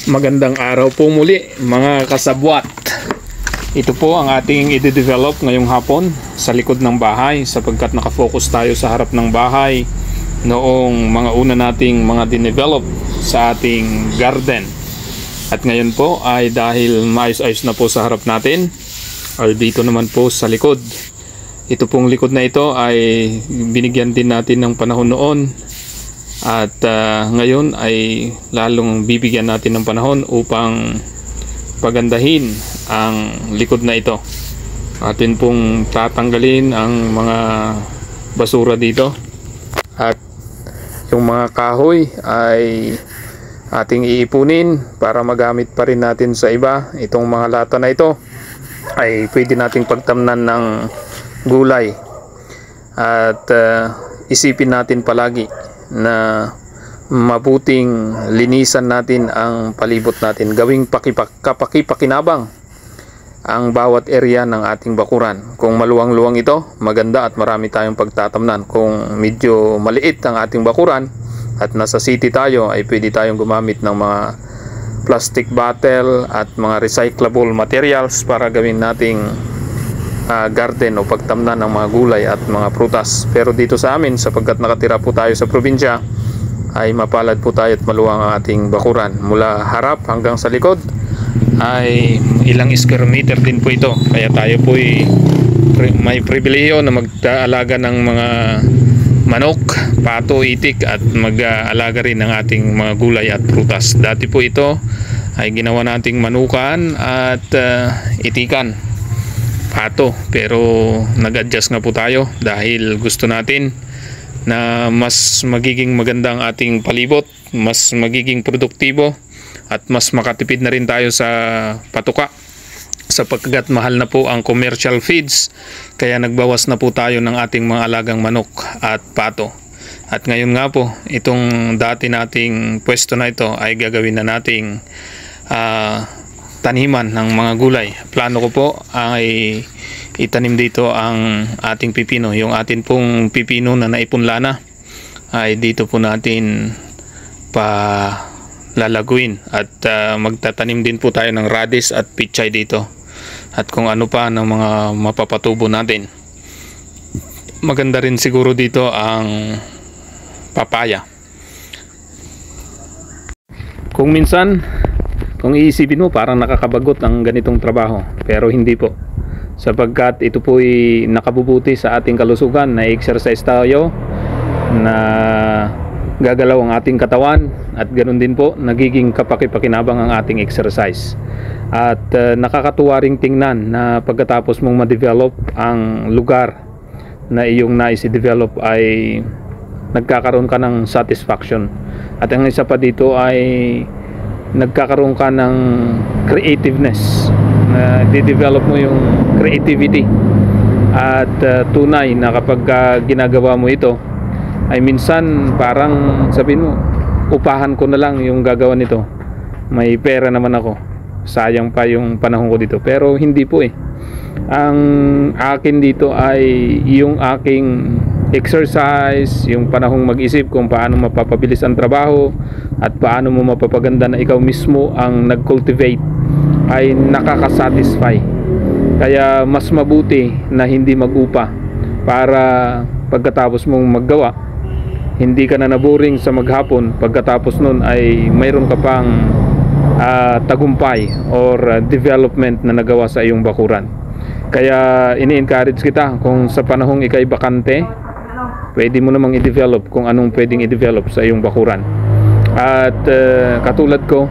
Magandang araw po muli mga kasabwat. Ito po ang ating i-develop ngayong hapon sa likod ng bahay, sapagkat nakafocus tayo sa harap ng bahay noong mga una nating mga dinevelop sa ating garden. At ngayon po ay dahil maayos-ayos na po sa harap natin, ay dito naman po sa likod. Ito pong likod na ito ay binigyan din natin ng panahon noon. At ngayon ay lalong bibigyan natin ng panahon upang pagandahin ang likod na ito. Atin pong tatanggalin ang mga basura dito. At yung mga kahoy ay ating iipunin para magamit pa rin natin sa iba. Itong mga lata na ito ay pwede nating pagtamnan ng gulay. At isipin natin palagi na mabuting linisan natin ang palibot natin, gawing kapaki-pakinabang ang bawat area ng ating bakuran. Kung maluwang-luwang ito, maganda at marami tayong pagtatamnan. Kung medyo maliit ang ating bakuran at nasa city tayo, ay pwede tayong gumamit ng mga plastic bottle at mga recyclable materials para gawin nating garden o pagtamnan ng mga gulay at mga prutas. Pero dito sa amin, sapagkat nakatira po tayo sa probinsya, ay mapalad po tayo at maluwang ang ating bakuran. Mula harap hanggang sa likod ay ilang square meter din po ito. Kaya tayo po ay may pribilehiyo na mag-aalaga ng mga manok, pato, itik at mag-aalaga rin ng ating mga gulay at prutas. Dati po ito ay ginawa nating manukan at itikan, pato, pero nag-adjust nga po tayo dahil gusto natin na mas magiging maganda ang ating palibot, mas magiging produktibo at mas makatipid na rin tayo sa patuka, sapagkat mahal na po ang commercial feeds. Kaya nagbawas na po tayo ng ating mga alagang manok at pato. At ngayon nga po, itong dati nating pwesto na ito ay gagawin na nating taniman ng mga gulay. Plano ko po ay itanim dito ang ating pipino. Yung atin pong pipino na naipunla na ay dito po natin lalaguin. At magtatanim din po tayo ng radish at pichay dito. At kung ano pa ng mga mapapatubo natin. Maganda rin siguro dito ang papaya. Kung minsan, kung iisipin mo, parang nakakabagot ang ganitong trabaho, pero hindi po, sapagkat ito po ay nakabubuti sa ating kalusugan. Na exercise tayo, na gagalaw ang ating katawan, at ganoon din po nagiging kapaki-pakinabang ang ating exercise. At nakakatuwa ring tingnan na pagkatapos mong ma-develop ang lugar na iyong nais i-develop, ay nagkakaroon ka ng satisfaction. At ang isa pa dito ay nagkakaroon ka ng creativeness, na di-develop mo yung creativity. At tunay na kapag ginagawa mo ito, ay minsan parang sabihin mo, upahan ko na lang yung gagawa nito, may pera naman ako, sayang pa yung panahon ko dito. Pero hindi po eh. Ang akin dito ay yung aking exercise, yung panahong mag-isip kung paano mapapabilis ang trabaho at paano mo mapapaganda na ikaw mismo ang nag-cultivate, ay nakakasatisfy. Kaya mas mabuti na hindi mag-upa, para pagkatapos mong maggawa, hindi ka na naboring sa maghapon. Pagkatapos nun ay mayroon ka pang tagumpay or development na nagawa sa iyong bakuran. Kaya ini-encourage kita, kung sa panahong ikay bakante, pwede mo namang i-develop kung anong pwedeng i-develop sa iyong bakuran. At katulad ko,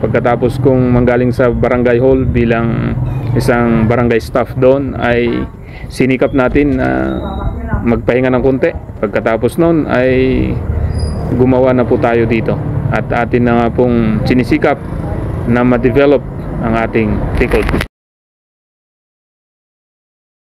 pagkatapos kong manggaling sa barangay hall bilang isang barangay staff doon, ay sinikap natin na magpahinga ng konti. Pagkatapos noon ay gumawa na po tayo dito. At atin na nga pong sinisikap na ma-develop ang ating likod.